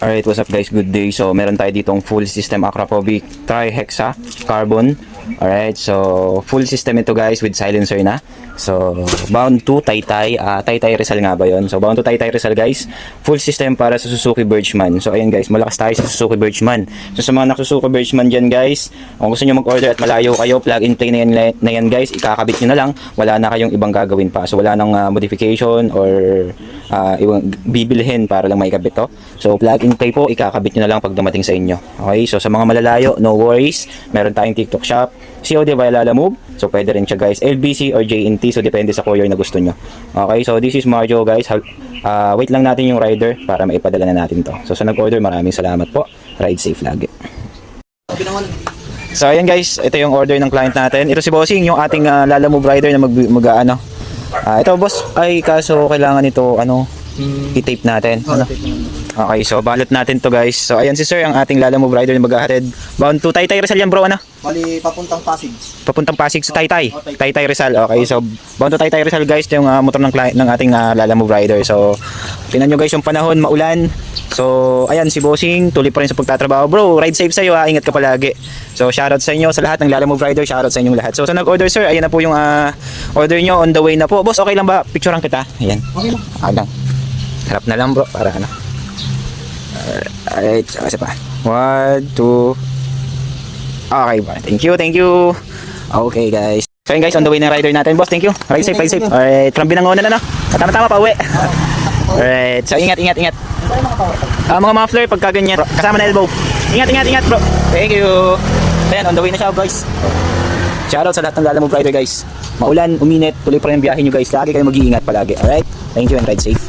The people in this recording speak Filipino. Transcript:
Alright, what's up guys? Good day. So, meron tayo ditong full system Akrapovic trihexa carbon. Alright, so full system ito guys with silencer na. So, bound to Taytay. Taytay Rizal nga ba yun? So, bound to Taytay Rizal guys. Full system para sa Suzuki Birchman. So, ayan guys, malakas tayo sa Suzuki Birchman. So, sa mga Suzuki Birchman dyan guys, kung gusto nyo mag-order at malayo kayo, plug and play na yan guys. Ikakabit nyo na lang. Wala na kayong ibang gagawin pa. So, wala nang modification or ibang bibilhin para lang maikabit to. So, plug and play po, ikakabit nyo na lang pag dumating sa inyo. Okay, so sa mga malalayo, no worries. Meron tayong TikTok shop. COD via Lalamove. So, pwede rin siya guys. LBC or JNT. So, depende sa courier na gusto nyo. Okay, so this is Marjo guys. Wait lang natin yung rider para maipadala na natin to. So, sa nag-order, maraming salamat po. Ride safe lagi. So, ayan guys. Ito yung order ng client natin. Ito si Bossing, yung ating Lalamove rider na ito boss. Ay, kaso kailangan ito, i-tape natin. Okay, so balot natin to guys. So, ayan si sir, ang ating Lalamove rider na maghahatid. Bound to Taytay Rizal yan bro, Bali, papuntang Pasig. Papuntang Pasig sa Taytay. Taytay Rizal. Okay, so bound to Taytay Rizal guys, ito yung motor ng client ng ating Lalamove rider. So, tingnan nyo guys yung panahon, maulan. So, ayan si Bossing, tuloy pa rin sa pagtatrabaho. Bro, ride safe sa'yo ha, ingat ka palagi. So, shoutout sa inyo sa lahat ng Lalamove rider, shoutout sa inyong lahat. So, sa nag-order sir, ayan na po yung order nyo, on the way na po. Boss, okay lang ba? Picturean kita. Ayan. Okay lang. Alang. Harap na lang bro, para Alright, isa pa. 1, 2. Okay ba? Thank you. Okay guys. So yun guys, on the way ng rider natin. Boss, thank you. Ride safe, Alright, from Binangonan na Tama-tama pa uwi. Alright, so ingat. Mga muffler, pagka ganyan, kasama na elbow. Ingat bro. Thank you. Ayan, on the way na siya guys. Shoutout sa lahat ng Lalamove rider guys. Maulan, uminit, tuloy pa rin ang biyahe nyo guys. Lagi kayo mag-iingat palagi. Alright, thank you and ride safe.